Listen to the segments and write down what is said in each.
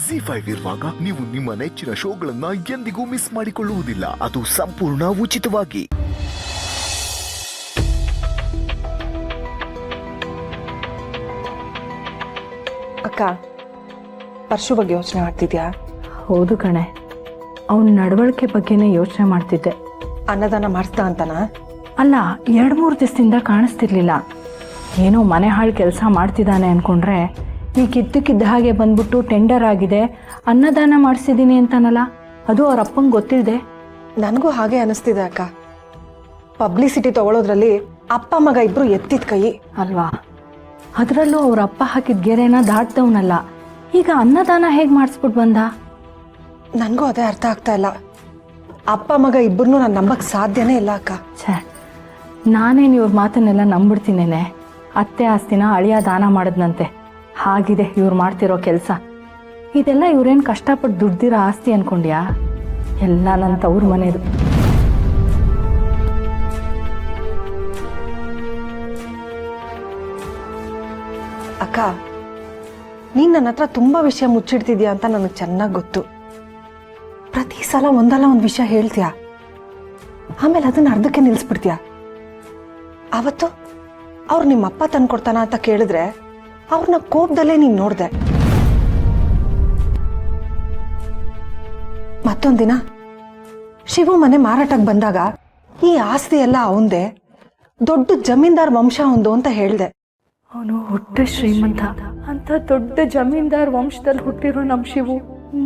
ಜಿ5 ಇರುವಾಗ ನೀವು ನಿಮ್ಮ ನೆಚ್ಚಿನ ಶೋಗಳನ್ನ ಎಂದಿಗೂ ಮಿಸ್ ಮಾಡಿಕೊಳ್ಳುವುದಿಲ್ಲ. ಅದು ಸಂಪೂರ್ಣ ಉಚಿತವಾಗಿ. ಅಕ್ಕ, ಪರಶು ಬಗ್ಗೆ ಯೋಚನೆ ಮಾಡ್ತಿದ್ಯಾ? ಹೌದು ಕಣೆ, ಅವನ ನಡವಳಿಕೆ ಬಗ್ಗೆನೇ ಯೋಚನೆ ಮಾಡ್ತಿದ್ದೆ. ಅನ್ನದಾನ ಮಾಡಿಸ್ದ ಅಂತನ? ಅಲ್ಲ, 2-3 ದಿವಸದಿಂದ ಕಾಣಿಸ್ತಿರ್ಲಿಲ್ಲ. ಏನೋ ಮನೆ ಹಾಳು ಕೆಲಸ ಮಾಡ್ತಿದ್ದಾನೆ ಅಂದ್ಕೊಂಡ್ರೆ ಈಗ ಇದ್ದಕ್ಕಿದ್ದ ಹಾಗೆ ಬಂದ್ಬಿಟ್ಟು ಟೆಂಡರ್ ಆಗಿದೆ, ಅನ್ನದಾನ ಮಾಡಿಸಿದ್ದೀನಿ ಅಂತಾನಲ್ಲ. ಅದು ಅವ್ರ ಅಪ್ಪಂಗೆ ಗೊತ್ತಿದೆ. ನನಗೂ ಹಾಗೆ ಅನಿಸ್ತಿದೆ ಅಕ್ಕ. ಪಬ್ಲಿಸಿಟಿ ತಗೊಳ್ಳೋದ್ರಲ್ಲಿ ಅಪ್ಪ ಮಗ ಇಬ್ರು ಎತ್ತಿದ ಕೈ ಅಲ್ವಾ? ಅದರಲ್ಲೂ ಅವ್ರ ಅಪ್ಪ ಹಾಕಿದ ಗೆರೆನ ದಾಟ್ದವನಲ್ಲ. ಈಗ ಅನ್ನದಾನ ಹೇಗೆ ಮಾಡಿಸ್ಬಿಟ್ಟು ಬಂದ? ನನಗೂ ಅದೇ ಅರ್ಥ ಆಗ್ತಾ ಇಲ್ಲ. ಅಪ್ಪ ಮಗ ಇಬ್ಬರನ್ನೂ ನಾನು ನಂಬಕ್ಕೆ ಸಾಧ್ಯನೇ ಇಲ್ಲ ಅಕ್ಕ. ಛೇ, ನಾನೇನು ಇವ್ರ ಮಾತನ್ನೆಲ್ಲ ನಂಬಿಡ್ತೀನೇನೆ. ಅತ್ತೆ ಆಸ್ತಿನ ಅಳಿಯ ದಾನ ಮಾಡಿದ್ನಂತೆ. ಹಾಗಿದೆ ಇವ್ರು ಮಾಡ್ತಿರೋ ಕೆಲಸ. ಇದೆಲ್ಲ ಇವ್ರೇನು ಕಷ್ಟಪಟ್ಟು ದುಡ್ದಿರೋ ಆಸ್ತಿ ಅನ್ಕೊಂಡ್ಯಾ? ಎಲ್ಲ ನನ್ನ ತವ್ರ ಮನೆದು. ಅಕ್ಕ, ನೀನು ನನ್ನ ಹತ್ರ ತುಂಬ ವಿಷಯ ಮುಚ್ಚಿಡ್ತಿದ್ಯಾ ಅಂತ ನನಗೆ ಚೆನ್ನಾಗಿ ಗೊತ್ತು. ಪ್ರತಿ ಸಲ ಒಂದಲ್ಲ ಒಂದು ವಿಷಯ ಹೇಳ್ತೀಯ, ಆಮೇಲೆ ಅದನ್ನ ಅರ್ಧಕ್ಕೆ ನಿಲ್ಲಿಸ್ಬಿಡ್ತೀಯ. ಅವತ್ತು ಅವ್ರು ನಿಮ್ಮಪ್ಪ ತಂದ್ಕೊಡ್ತಾನ ಅಂತ ಕೇಳಿದ್ರೆ ಅವ್ರನ್ನ ಕೋಪದಲ್ಲೇ ನೀನು ನೋಡ್ದೆ. ಮತ್ತೊಂದಿನ ಶಿವು ಮನೆ ಮಾರಾಟಕ್ಕೆ ಬಂದಾಗ ಈ ಆಸ್ತಿ ಎಲ್ಲ ಅವಂದೇ, ದೊಡ್ಡ ಜಮೀನ್ದಾರ್ ವಂಶ ಅವಂದು ಅಂತ ಹೇಳ್ದೆ. ಅವನು ಹುಟ್ಟ ಶ್ರೀಮಂತ ಅಂತ ದೊಡ್ಡ ಜಮೀನ್ದಾರ್ ವಂಶದಲ್ಲಿ ಹುಟ್ಟಿರೋ ನಮ್ಮ ಶಿವು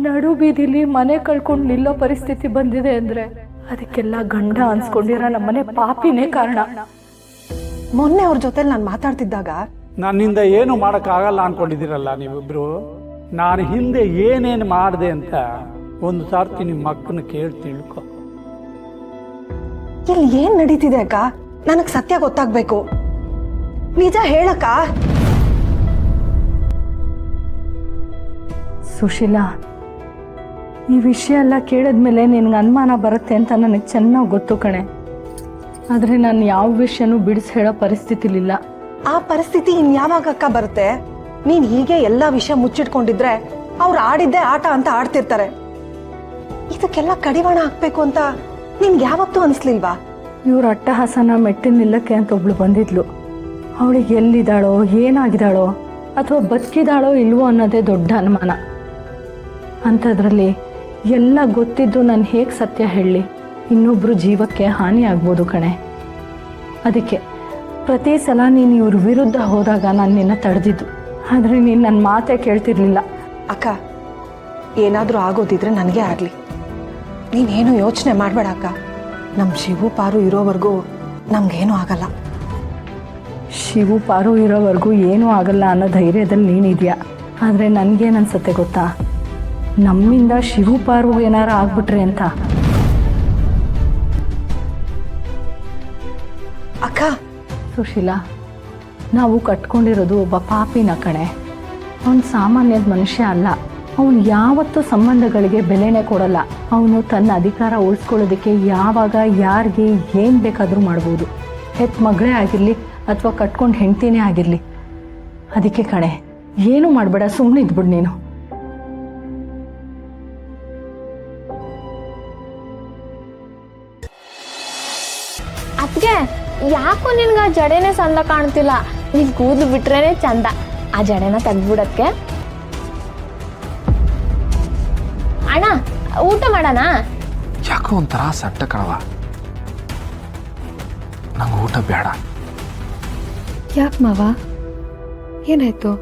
ನಡು ಬೀದಿಲಿ ಮನೆ ಕಳ್ಕೊಂಡು ನಿಲ್ಲೋ ಪರಿಸ್ಥಿತಿ ಬಂದಿದೆ ಅಂದ್ರೆ ಅದಕ್ಕೆಲ್ಲ ಗಂಡ ಅನ್ಸ್ಕೊಂಡಿರೋ ನಮ್ಮನೆ ಪಾಪಿನೇ ಕಾರಣ. ಮೊನ್ನೆ ಅವ್ರ ಜೊತೆ ನಾನು ಮಾತಾಡ್ತಿದ್ದಾಗ ನನ್ನಿಂದ ಏನು ಮಾಡೋಕ್ಕಾಗಲ್ಲ ಅನ್ಕೊಂಡಿದ್ದೀರಲ್ಲ ನೀವಿಬ್ರು. ನಾನು ಹಿಂದೆ ಏನೇನು ಮಾಡಿದೆ ಅಂತ ಒಂದು ಸಾರ್ತಿ ನಿಮ್ಮ ಅಕ್ಕನ ಕೇಳಿ ತಿಳ್ಕೊ. ಇಲ್ಲಿ ಏನ್ ನಡೀತಿದೆ ಅಕ್ಕ? ನನಗ್ ಸತ್ಯ ಗೊತ್ತಾಗ್ಬೇಕು. ನಿಜ ಹೇಳಕ್ಕ. ಸುಶೀಲಾ, ಈ ವಿಷಯ ಎಲ್ಲ ಕೇಳಿದ್ಮೇಲೆ ನಿನ್ಗೆ ಅನುಮಾನ ಬರುತ್ತೆ ಅಂತ ನನಗೆ ಚೆನ್ನಾಗಿ ಗೊತ್ತು ಕಣೆ. ಆದರೆ ನಾನು ಯಾವ ವಿಷಯನೂ ಬಿಡಿಸಿ ಹೇಳೋ ಪರಿಸ್ಥಿತಿಲಿಲ್ಲ. ಆ ಪರಿಸ್ಥಿತಿ ಇನ್ಯಾವಾಗ ಅಕ್ಕ ಬರುತ್ತೆ? ನೀನ್ ಹೀಗೆ ಎಲ್ಲಾ ವಿಷಯ ಮುಚ್ಚಿಟ್ಕೊಂಡಿದ್ರೆ ಅವ್ರು ಆಡಿದ್ದೆ ಆಟ ಅಂತ ಆಡ್ತಿರ್ತಾರೆ. ಇದಕ್ಕೆಲ್ಲ ಕಡಿವಾಣ ಹಾಕ್ಬೇಕು ಅಂತ ನಿನ್ಗೆ ಯಾವತ್ತೂ ಅನ್ಸ್ಲಿಲ್ವಾ? ಇವ್ರ ಅಟ್ಟಹಾಸನ ಮೆಟ್ಟಿನ ನಿಲ್ಲಕ್ಕೆ ಅಂತ ಒಬ್ಳು ಬಂದಿದ್ಲು. ಅವಳಿಗೆ ಎಲ್ಲಿದ್ದಾಳೋ, ಏನಾಗಿದ್ದಾಳೋ, ಅಥವಾ ಬದುಕಿದಾಳೋ ಇಲ್ವೋ ಅನ್ನೋದೇ ದೊಡ್ಡ ಅನುಮಾನ. ಅಂಥದ್ರಲ್ಲಿ ಎಲ್ಲ ಗೊತ್ತಿದ್ದು ನಾನು ಹೇಗೆ ಸತ್ಯ ಹೇಳಲಿ? ಇನ್ನೊಬ್ರು ಜೀವಕ್ಕೆ ಹಾನಿ ಆಗ್ಬೋದು ಕಣೆ. ಅದಕ್ಕೆ ಪ್ರತಿ ಸಲ ನೀನು ಇವ್ರ ವಿರುದ್ಧ ಹೋದಾಗ ನಾನು ನಿನ್ನ ತಡೆದಿದ್ದು. ಆದರೆ ನೀನು ನನ್ನ ಮಾತೇ ಕೇಳ್ತಿರ್ಲಿಲ್ಲ. ಅಕ್ಕ, ಏನಾದರೂ ಆಗೋದಿದ್ರೆ ನನಗೆ ಆಗಲಿ, ನೀನೇನು ಯೋಚನೆ ಮಾಡಬೇಡ ಅಕ್ಕ. ನಮ್ಮ ಶಿವು ಪಾರು ಇರೋವರೆಗೂ ನಮ್ಗೇನೂ ಆಗಲ್ಲ. ಶಿವು ಪಾರು ಇರೋವರೆಗೂ ಏನೂ ಆಗಲ್ಲ ಅನ್ನೋ ಧೈರ್ಯದಲ್ಲಿ ನೀನಿದೆಯಾ. ಆದರೆ ನನಗೇನು ಅನ್ಸುತ್ತೆ ಗೊತ್ತಾ? ನಮ್ಮಿಂದ ಶಿವು ಪಾರು ಏನಾರು ಆಗ್ಬಿಟ್ರೆ ಅಂತ. ಅಕ್ಕ, ಸುಶೀಲಾ, ನಾವು ಕಟ್ಕೊಂಡಿರೋದು ಒಬ್ಬ ಪಾಪಿನ ಕಣೆ. ಅವನು ಸಾಮಾನ್ಯದ ಮನುಷ್ಯ ಅಲ್ಲ. ಅವನು ಯಾವತ್ತೂ ಸಂಬಂಧಗಳಿಗೆ ಬೆಲೆನೇ ಕೊಡಲ್ಲ. ಅವನು ತನ್ನ ಅಧಿಕಾರ ಉಳಿಸ್ಕೊಳ್ಳೋದಕ್ಕೆ ಯಾವಾಗ ಯಾರಿಗೆ ಏನು ಬೇಕಾದರೂ ಮಾಡ್ಬೋದು. ಹೆತ್ ಮಗಳೇ ಆಗಿರಲಿ ಅಥವಾ ಕಟ್ಕೊಂಡು ಹೆಂಡ್ತಿನೇ ಆಗಿರಲಿ. ಅದಕ್ಕೆ ಕಣೆ, ಏನೂ ಮಾಡಬೇಡ, ಸುಮ್ಮನೆ ಇದ್ಬಿಡು ನೀನು. ಅದ್ಗೆ ಯಾಕೋ ನಿನ್ಗೆ ಆ ಜಡೆನೇ ಚಂದ ಕಾಣ್ತಿಲ್ಲ. ನೀನ್ ಕೂದಲು ಬಿಟ್ರೇನೆ ಚಂದ. ಆ ಜಡೆನ ತೆಗ್ದ್ಬಿಡಕ್ಕೆ. ಅಣ್ಣ, ಊಟ ಮಾಡೋಣ? ಯಾಕೋ ಒಂಥರ ಸಟ್ಟ ಕಣವ, ನಂಗೆ ಊಟ ಬೇಡ. ಯಾಕೆ ಮಾವ, ಏನಾಯ್ತು?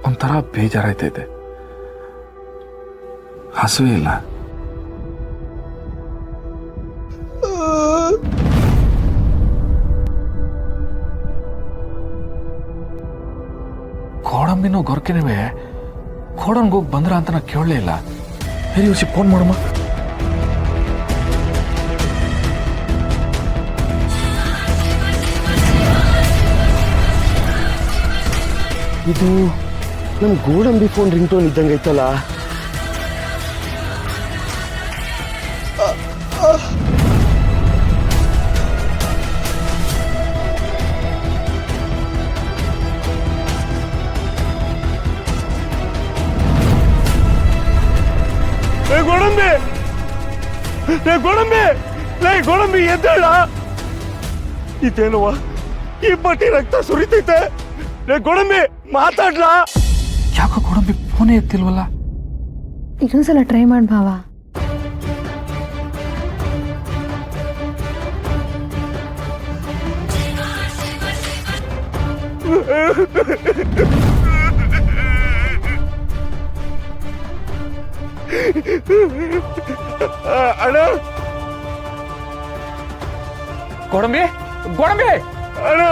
ಒಂಥರ ಬೇಜಾರಾಯ್ತೈತೆ, ಹಸುವೇ ಇಲ್ಲ. ಕೋಡಂಬಿನೋ ಗೊರ್ಕೆನವೇ ಕೋಡನ್ಗೆ ಹೋಗಿ ಬಂದ್ರ ಅಂತ ನಾ ಕೇಳಲೇ ಇಲ್ಲ. ಹೇಳಿ ಯೋಸಿ ಫೋನ್ ಮಾಡಮ್ಮ. ಇದು ನಮ್ಮ ಗೋಡಂಬಿ ಫೋನ್ ರಿಂಗ್ ಟೋನ್ ಇದ್ದಂಗೆ ಐತಲ್ಲ. ಗೋಡಂಬಿ ಗೋಡಂಬಿ ಗೋಡಂಬಿ ಎದ್ದೇಳ. ಇದೇನುವ ಈ ಬಟ್ಟಿ ರಕ್ತ ಸುರಿತೈತೆ. ಗೋಡಂಬಿ ಮಾತಾಡ್ಲಾ? ಯಾಕೋ ಗೋಡಂಬಿ ಫೋನೇ ಎತ್ತಿಲ್ವಲ್ಲ? ಇನ್ನೊಂದ್ಸಲ ಟ್ರೈ ಮಾಡಿ ಭಾವ. ಅಣ್ಣ ಗೋಡಂಬಿ ಗೋಡಂಬಿ ಅಣ್ಣ,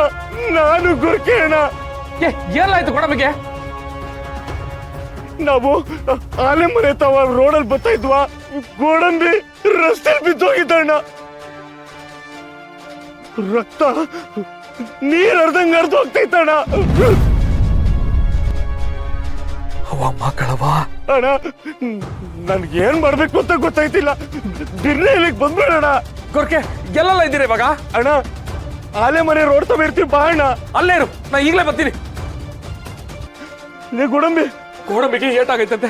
ನಾನು ಗುರ್ಕೆ ಅಣ್ಣ. ಏನಾಯ್ತು ಗೋಡಂಬಿಗೆ? ನಾವು ಆಲೆ ಮನೆ ತಾವ ರೋಡಲ್ಲಿ ಬರ್ತಾ ಇದ್ವಾ, ಗೋಡಂಬಿ ರಸ್ತೆಯಲ್ಲಿ ಬಿದ್ದೋಗಿದ್ದಣ್ಣ. ರಕ್ತ ನೀರ್ ಅರ್ಧಂಗ್ ಅರ್ಧ ಹೋಗ್ತೈತಣ್ಣ. ಅವ್ವ ಮಕ್ಕಳವ. ಅಣ್ಣ, ನನ್ಗೇನ್ ಮಾಡ್ಬೇಕು ಅಂತ ಗೊತ್ತಾಯ್ತಿಲ್ಲ. ಬಿರ್ನೆ ಇಲ್ಲಿಗೆ ಬಂದ್ಬಿಡೋಣ. ಗೊರ್ಕೆ ಎಲ್ಲೆಲ್ಲ ಇದ್ದೀರಿ ಇವಾಗ? ಅಣ್ಣ, ಆಲೆ ಮನೆ ರೋಡ್ ತವ ಇರ್ತೀವಿ ಬಾ ಅಣ್ಣ. ಅಲ್ಲೇ ಇರು, ನಾ ಈಗಲೇ ಬರ್ತೀನಿ. ಗೋಡಂಬಿ ಗೋಡಂಬಿಗೆ ಏಟಾಗೈತಂತೆ,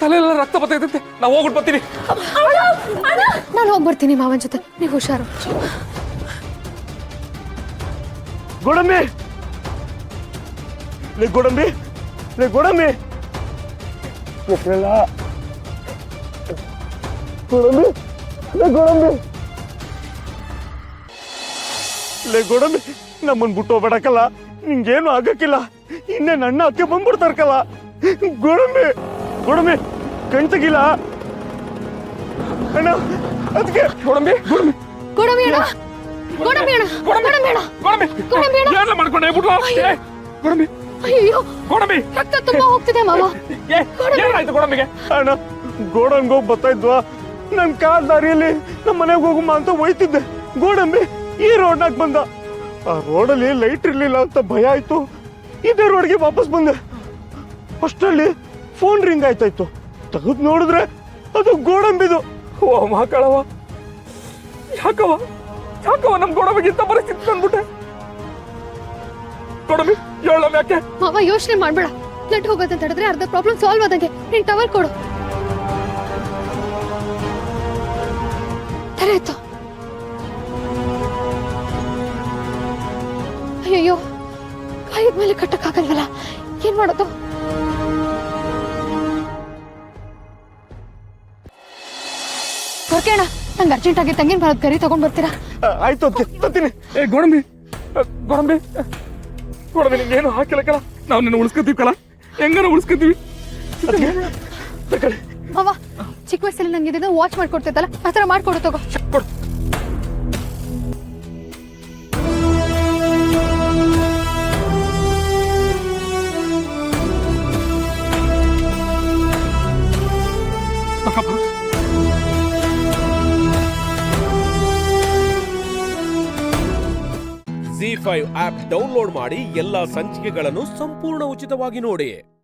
ತಲೆಯೆಲ್ಲ ರಕ್ತ ಬರ್ತೈತಂತೆ. ನಾ ಹೋಗ್ಬಿಟ್ಟು ಬರ್ತೀನಿ. ನಾನು ಹೋಗಿ ಬರ್ತೀನಿ ಮಾವನ ಜೊತೆ, ನೀವು ಹುಷಾರು. ಗೋಡಂಬಿ ಗೋಡಂಬಿ ಗೋಡಂಬಿ ಗೋಡಂಬಿ ಗೋಡಂಬಿ ಗೋಡಂಬಿ ನಮ್ಮನ್ ಬಿಟ್ಟು ಹೋಗ್ಬೇಡಕ್ಕಲ್ಲ. ನಿಂಗೇನು ಆಗಕ್ಕಿಲ್ಲ. ಇನ್ನೇ ನನ್ನ ಅಕ್ಕೆ ಬಂದ್ಬಿಡ್ತಾರಕಲ್ಲ. ಗೋಡಂಬಿ ಗೋಡಂಬಿ ಕಣ್ ತೆಗಿಲ್ಲ ಅಣ್ಣ. ಅದಕ್ಕೆ ಗೋಡಂಬಿ ಗೋಡಂಬಿ ಗೋಡಂಬಿ ಅಣ್ಣ, ಗೋಡಂಬಿ ಅಣ್ಣ, ಗೋಡಂಬಿ ಅಣ್ಣ, ಗೋಡಂಬಿ ಗೋಡಂಬಿ ಅಣ್ಣ. ಏನೆಲ್ಲ ಮಾಡ್ಕೊಂಡೆ ಬಿಟ್ಟು? ಗೋಡಂಬಿ ಅಯ್ಯೋ, ಗೋಡಂಬಿ ರಕ್ತ ತುಂಬಾ ಹೋಗ್ತಿದೆ ಮಾವ. ಏನಾಯ್ತು ಗೋಡಂಬಿಗೆ? ಅಣ್ಣ, ಗೋಡನ್ಗೆ ಹೋಗಿ ಬರ್ತಾ ಇದ್ವಾ, ನನ್ ಕಾಲ್ ದಾರಿಯಲ್ಲಿ ನಮ್ಮ ಮನೆಗೆ ಹೋಗುಮ್ಮ ಅಂತ ಹೋಯ್ತಿದ್ದೆ. ಗೋಡಂಬಿ ಈ ರೋಡ್ನಾಗ ಬಂದ. ಆ ರೋಡಲ್ಲಿ ಲೈಟ್ ಇರ್ಲಿಲ್ಲ ಅಂತ ಭಯ ಆಯ್ತು. ಇದೇ ರೋಡ್ಗೆ ವಾಪಸ್ ಬಂದೆ. ಅಷ್ಟರಲ್ಲಿ ಫೋನ್ ರಿಂಗ್ ಆಯ್ತಾಯ್ತು. ತೆಗೆದು ನೋಡಿದ್ರೆ ಅದು ಗೋಡಂಬಿದು. ಓ ಮಕ್ಕಳವ, ಯಾಕವ ನಮ್ ಗೋಡಂಬಿಗೆ ಇಂಥ ಪರಿಸ್ಥಿತಿ ತಂದ್ಬಿಟ್ಟೆ? ಗೋಡಂಬಿ ಹೇಳ ಯಾಕೆ? ಮಾವ ಯೋಚನೆ ಮಾಡ್ಬೇಡ. ಬ್ಲಡ್ ಹೋಗೋದಂತ ಹೇಳಿದ್ರೆ ಅರ್ಧ ಪ್ರಾಬ್ಲಮ್ ಸಾಲ್ವ್ ಆದಂಗೆ. ನೀನ್ ಟವಲ್ ಕೊಡು. ತರೇತು. ಅಯ್ಯೋ, ಕಾಯದ ಮೇಲೆ ಕಟ್ಟಕ್ಕಾಗಲ್ವಲ್ಲ, ಏನ್ ಮಾಡೋದು? ಹೊರಕೇಣ, ನಂಗೆ ಅರ್ಜೆಂಟ್ ಆಗಿ ತಂಗಿನ ಬರೋದು ಕರಿ ತಗೊಂಡ್ ಬರ್ತೀರಾ? ಆಯ್ತು ತತ್ತೀನಿ. ಗೋಡಂಬಿ ಗೋಡಂಬಿ ಗೋಡಂಬಿ ನಿಂಗೇನು ಹಾಕಿಲ್ಲ ಕಲ. ನಾವು ನಿನ್ನ ಉಳಿಸ್ಕೊತೀವಿ ಕಲ, ಹೆಂಗಾರ ಉಳಿಸ್ಕೊತೀವಿ. ಮಾವ, ಚಿಕ್ಕ ವಯಸ್ಸಲ್ಲಿ ನಂಗೆ ಇದನ್ನ ವಾಚ್ ಮಾಡ್ಕೊಡ್ತಿದ್ದಲ್ಲ, ಆ ಥರ ಮಾಡ್ಕೊಡು ತಗೋ. ಕೊಡು. ZEE5 ಆಪ್ ಡೌನ್ಲೋಡ್ ಮಾಡಿ ಎಲ್ಲಾ ಸಂಚಿಕೆಗಳನ್ನು ಸಂಪೂರ್ಣ ಉಚಿತವಾಗಿ ನೋಡಿ.